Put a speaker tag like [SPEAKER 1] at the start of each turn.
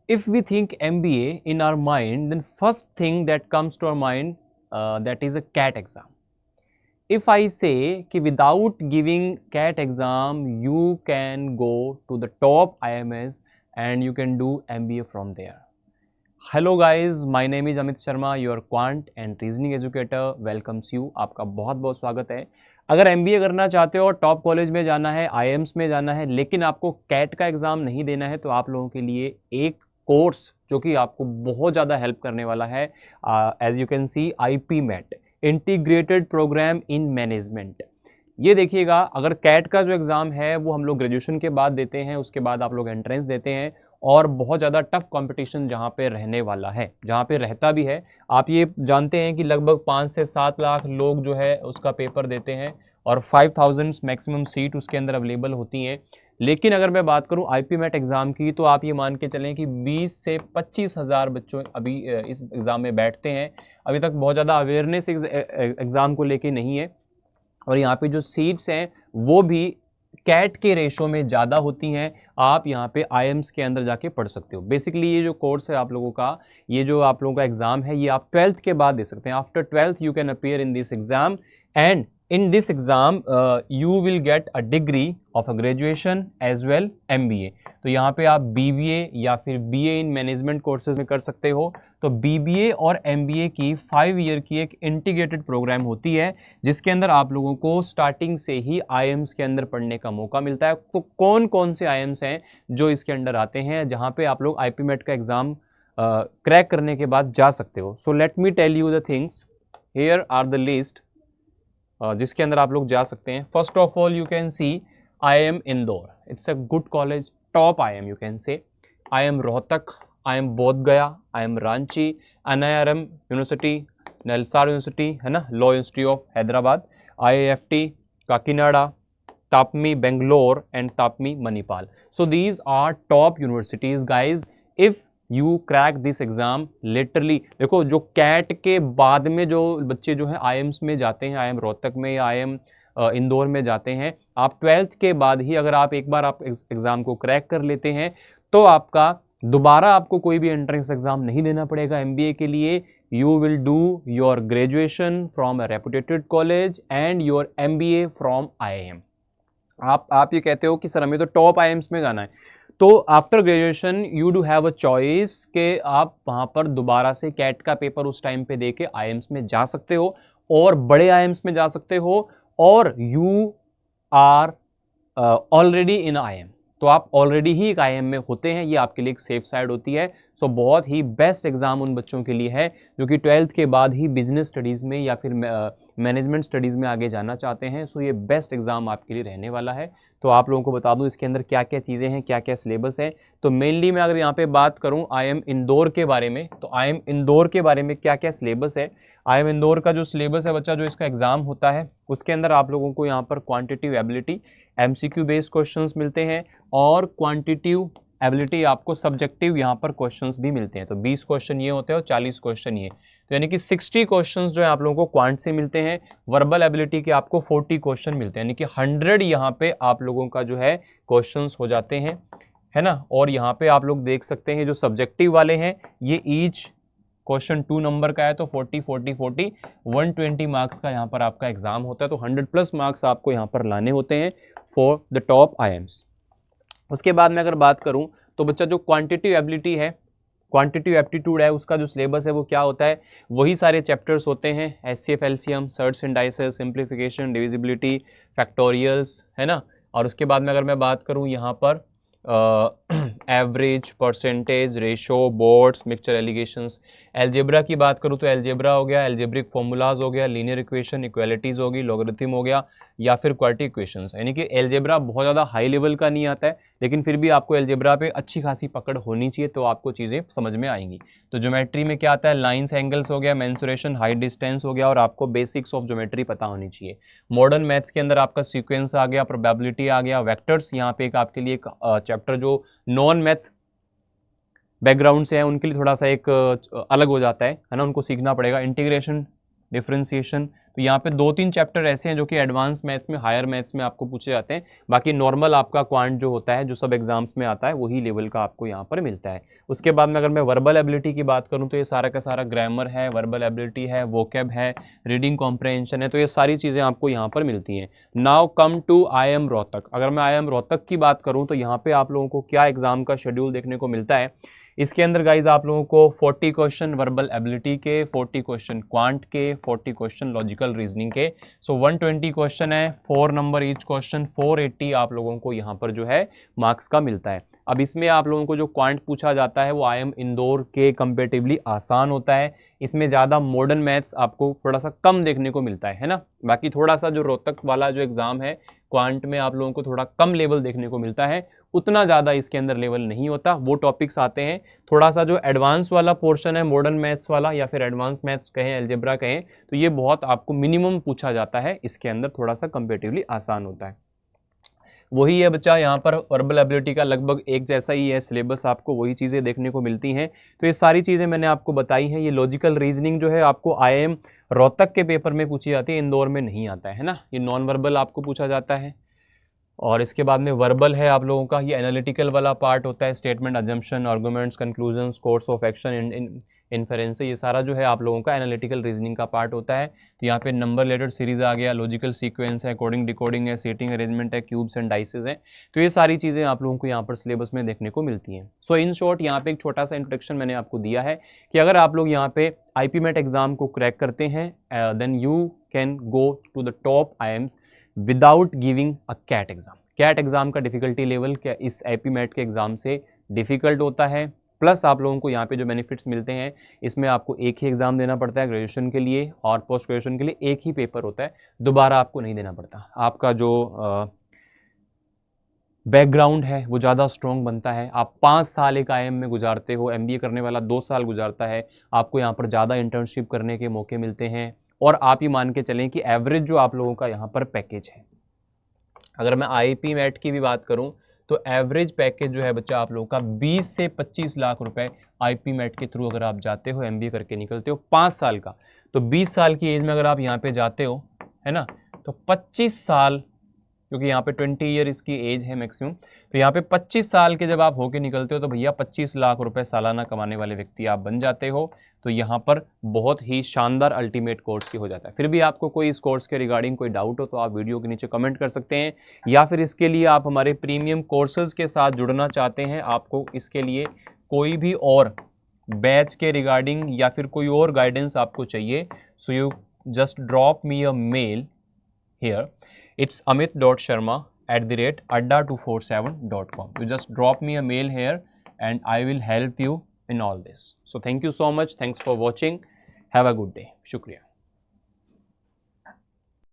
[SPEAKER 1] if we think MBA in our mind, then first thing that comes to our mind that is a CAT exam. If I say कि without giving CAT exam, you can go to the top IMS and you can do MBA from there. Hello guys, my name is Amit Sharma, your quant and reasoning educator welcomes you. आपका बहुत बहुत स्वागत है. अगर MBA करना चाहते हो और टॉप कॉलेज में जाना है, IIMs में जाना है, लेकिन आपको कैट का एग्ज़ाम नहीं देना है, तो आप लोगों के लिए एक कोर्स जो कि आपको बहुत ज़्यादा हेल्प करने वाला है. As you can see IPMAT, integrated programme in management. ये देखिएगा, अगर कैट का जो एग्ज़ाम है वो हम लोग ग्रेजुएशन के बाद देते हैं, उसके बाद आप लोग एंट्रेंस देते हैं और बहुत ज़्यादा टफ कंपटीशन जहाँ पे रहने वाला है, जहाँ पे रहता भी है. आप ये जानते हैं कि लगभग 5 से 7 लाख लोग जो है उसका पेपर देते हैं और 5000 मैक्सिमम सीट उसके अंदर अवेलेबल होती हैं. लेकिन अगर मैं बात करूं IPMAT एग्ज़ाम की, तो आप ये मान के चलें कि 20 से 25 हज़ार बच्चों अभी इस एग्ज़ाम में बैठते हैं. अभी तक बहुत ज़्यादा अवेयरनेस एग्ज़ाम को लेके नहीं है और यहाँ पे जो सीट्स हैं वो भी कैट के रेशो में ज़्यादा होती हैं. आप यहाँ पे IIMs के अंदर जाके पढ़ सकते हो. बेसिकली ये जो कोर्स है आप लोगों का, ये जो आप लोगों का एग्ज़ाम है, ये आप 12th के बाद दे सकते हैं. After 12th you can appear in this exam and in this exam you will get a degree of a graduation as well MBA. तो यहाँ पे आप BBA या फिर BA in management courses में कर सकते हो. तो BBA और MBA की 5 ईयर की एक इंटीग्रेटेड प्रोग्राम होती है जिसके अंदर आप लोगों को स्टार्टिंग से ही IIMs के अंदर पढ़ने का मौका मिलता है. तो कौन कौन से IIMs हैं जो इसके अंदर आते हैं, जहाँ पे आप लोग IPMAT का एग्ज़ाम क्रैक करने के बाद जा सकते हो. So let me tell you the things. Here are the list जिसके अंदर आप लोग जा सकते हैं. First of all you can see IIM Indore. It's a good college, top IIM you can say. IIM Rohtak, IIM Bodh Gaya, IIM Ranchi, NIRM university, NALSAR university है ना, law university of Hyderabad, IIFT Kakinada, TAPMI Bangalore and TAPMI Manipal. So these are top universities guys. If you crack this exam, literally देखो, जो cat के बाद में जो बच्चे जो हैं IIMs में जाते हैं, IIM रोहतक में या IIM इंदौर में जाते हैं, आप 12th के बाद ही अगर आप एक बार आप एग्ज़ाम को क्रैक कर लेते हैं तो आपका दोबारा आपको कोई भी एंट्रेंस एग्ज़ाम नहीं देना पड़ेगा MBA के लिए. You will do your graduation from a reputed college and your MBA from IIM. आप ये कहते हो कि सर हमें तो टॉप IIMs में जाना है, तो after graduation you do have a choice के आप वहाँ पर दोबारा से कैट का पेपर उस टाइम पे दे के IIMs में जा सकते हो और बड़े IIMs में जा सकते हो, और you are already in IIM. तो आप ऑलरेडी ही एक IIM में होते हैं, ये आपके लिए एक सेफ साइड होती है. सो बहुत ही बेस्ट एग्जाम उन बच्चों के लिए है जो कि 12th के बाद ही बिजनेस स्टडीज़ में या फिर मैनेजमेंट स्टडीज़ में आगे जाना चाहते हैं. सो ये बेस्ट एग्जाम आपके लिए रहने वाला है. तो आप लोगों को बता दूं इसके अंदर क्या क्या चीज़ें हैं, क्या क्या सिलेबस है. तो मेनली मैं अगर यहाँ पे बात करूँ IIM इंदौर के बारे में, तो IIM इंदौर के बारे में क्या क्या सिलेबस है. IIM इंदौर का जो सिलेबस है बच्चा, जो इसका एग्ज़ाम होता है, उसके अंदर आप लोगों को यहाँ पर quantitative ability MCQ based questions मिलते हैं और क्वांटिटिव एबिलिटी आपको सब्जेक्टिव यहाँ पर क्वेश्चंस भी मिलते हैं. तो 20 क्वेश्चन ये होते हैं और 40 क्वेश्चन ये, तो यानी कि 60 क्वेश्चंस जो है आप लोगों को क्वांट से मिलते हैं. वर्बल एबिलिटी के आपको 40 क्वेश्चन मिलते हैं, यानी कि 100 यहाँ पे आप लोगों का जो है क्वेश्चंस हो जाते हैं, है ना. और यहाँ पे आप लोग देख सकते हैं जो सब्जेक्टिव वाले हैं, ये ईच क्वेश्चन 2 नंबर का है, तो 40 40 40 120 मार्क्स का यहाँ पर आपका एग्जाम होता है. तो 100+ मार्क्स आपको यहाँ पर लाने होते हैं फॉर द टॉप IIMs. उसके बाद में अगर बात करूं तो बच्चा जो क्वांटिटिव एबिलिटी है, क्वांटिटिव एप्टीट्यूड है, उसका जो सिलेबस है वो क्या होता है, वही सारे चैप्टर्स होते हैं. HCF LCM, shirts and dices, simplification, divisibility, factorials, है ना. और उसके बाद में अगर मैं बात करूं यहाँ पर average, percentage, ratio, boards, mixture allegations. Algebra की बात करूं तो एल्जेब्रा हो गया, एल्जेब्रिक फॉर्मूलाज हो गया, लीनियर इक्वेशन, इक्वालिटीज़ होगी, लॉगरिथम हो गया या फिर क्वाड्रेटिक इक्वेशंस. यानी कि एल्जेब्रा बहुत ज़्यादा हाई लेवल का नहीं आता है, लेकिन फिर भी आपको एल्जेब्रा पे अच्छी खासी पकड़ होनी चाहिए, तो आपको चीज़ें समझ में आएंगी. तो ज्योमेट्री में क्या आता है, लाइन्स, एंगल्स हो गया, मेंसुरेशन, हाइट, डिस्टेंस हो गया, और आपको बेसिक्स ऑफ ज्योमेट्री पता होनी चाहिए. मॉडर्न मैथ्स के अंदर आपका सीक्वेंस आ गया, प्रोबेबिलिटी आ गया, वेक्टर्स. यहाँ पे एक आपके लिए एक चैप्टर जो नॉन मैथ बैकग्राउंड से है उनके लिए थोड़ा सा एक अलग हो जाता है ना, उनको सीखना पड़ेगा. इंटीग्रेशन, डिफरेंशिएशन, तो यहाँ पे 2-3 चैप्टर ऐसे हैं जो कि एडवांस मैथ्स में, हायर मैथ्स में आपको पूछे जाते हैं। बाकी नॉर्मल आपका क्वांट जो होता है, जो सब एग्जाम्स में आता है, वही लेवल का आपको यहाँ पर मिलता है। उसके बाद में अगर मैं वर्बल एबिलिटी की बात करूँ तो ये सारा का सारा ग्रामर है, वर्बल एबिलिटी है, वोकैब है, रीडिंग कॉम्प्रहेंशन है, तो ये सारी चीज़ें आपको यहाँ पर मिलती हैं। Now come to IIM Rohtak. अगर मैं IIM रोहतक की बात करूँ तो यहाँ पे आप लोगों को क्या एग्जाम का शेड्यूल देखने को मिलता है। इसके अंदर गाइज आप लोगों को 40 क्वेश्चन वर्बल एबिलिटी के, 40 क्वेश्चन क्वांट के, 40 क्वेश्चन लॉजिकल रीजनिंग के। सो 120 क्वेश्चन है, 4 नंबर ईच क्वेश्चन, 480 आप लोगों को यहाँ पर जो है मार्क्स का मिलता है। अब इसमें आप लोगों को जो क्वांट पूछा जाता है वो IIM इंदौर के कंपेरेटिवली आसान होता है। इसमें ज़्यादा मॉडर्न मैथ्स आपको थोड़ा सा कम देखने को मिलता है ना। बाकी थोड़ा सा जो रोहतक वाला जो एग्ज़ाम है क्वांट में आप लोगों को थोड़ा कम लेवल देखने को मिलता है, उतना ज़्यादा इसके अंदर लेवल नहीं होता। वो टॉपिक्स आते हैं थोड़ा सा जो एडवांस वाला पोर्शन है, मॉडर्न मैथ्स वाला या फिर एडवांस मैथ्स कहें, अलजेब्रा कहें, तो ये बहुत आपको मिनिमम पूछा जाता है, इसके अंदर थोड़ा सा कंपेरेटिवली आसान होता है। वही है बच्चा, यहाँ पर वर्बल एबिलिटी का लगभग एक जैसा ही है सिलेबस, आपको वही चीज़ें देखने को मिलती हैं। तो ये सारी चीज़ें मैंने आपको बताई हैं। ये लॉजिकल रीजनिंग जो है आपको IIM रोहतक के पेपर में पूछी जाती है, इंदौर में नहीं आता है ना। ये नॉन वर्बल आपको पूछा जाता है। और इसके बाद में वर्बल है आप लोगों का, ये एनालिटिकल वाला पार्ट होता है, statement, assumption, arguments, conclusions, course of action, inference, ये सारा जो है आप लोगों का एनालिटिकल रीजनिंग का पार्ट होता है। तो यहाँ पे नंबर रिलेटेड सीरीज आ गया, लॉजिकल सीक्वेंस है, कोडिंग डिकोडिंग है, सेटिंग अरेंजमेंट है, क्यूब्स एंड डाइसेस है। तो ये सारी चीज़ें आप लोगों को यहाँ पर सिलेबस में देखने को मिलती हैं। सो इन शॉर्ट यहाँ पे एक छोटा सा इंट्रोडक्शन मैंने आपको दिया है कि अगर आप लोग यहाँ पे IPMET एग्जाम को क्रैक करते हैं then you can go to the top IIMs without giving a CAT exam. CAT exam का डिफिकल्टी लेवल क्या इस IPMET के एग्जाम से डिफिकल्ट होता है, प्लस आप लोगों को यहाँ पे जो बेनिफिट्स मिलते हैं, इसमें आपको एक ही एग्जाम देना पड़ता है ग्रेजुएशन के लिए, और पोस्ट ग्रेजुएशन के लिए एक ही पेपर होता है, दोबारा आपको नहीं देना पड़ता। आपका जो बैकग्राउंड है वो ज़्यादा स्ट्रॉन्ग बनता है। आप 5 साल एक IIM में गुजारते हो, MBA करने वाला 2 साल गुजारता है, आपको यहाँ पर ज़्यादा इंटर्नशिप करने के मौके मिलते हैं। और आप ही मान के चलें कि एवरेज जो आप लोगों का यहाँ पर पैकेज है, अगर मैं IPMET की भी बात करूं तो एवरेज पैकेज जो है बच्चा आप लोगों का 20 से 25 लाख रुपए IPMET के थ्रू अगर आप जाते हो, MBA करके निकलते हो 5 साल का, तो 20 साल की एज में अगर आप यहाँ पे जाते हो, है ना, तो 25 साल, क्योंकि यहाँ पे 20 ईयर इसकी एज है मैक्सिमम, तो यहाँ पे 25 साल के जब आप होके निकलते हो तो भैया 25 लाख रुपए सालाना कमाने वाले व्यक्ति आप बन जाते हो। तो यहाँ पर बहुत ही शानदार अल्टीमेट कोर्स की हो जाता है। फिर भी आपको कोई इस कोर्स के रिगार्डिंग कोई डाउट हो तो आप वीडियो के नीचे कमेंट कर सकते हैं, या फिर इसके लिए आप हमारे प्रीमियम कोर्सेज के साथ जुड़ना चाहते हैं, आपको इसके लिए कोई भी और बैच के रिगार्डिंग या फिर कोई और गाइडेंस आपको चाहिए, so you just drop me a mail here. It's amit.sharma@adda247.com. You just drop me a mail here and I will help you in all this. So thank you so much. Thanks for watching. Have a good day. Shukriya.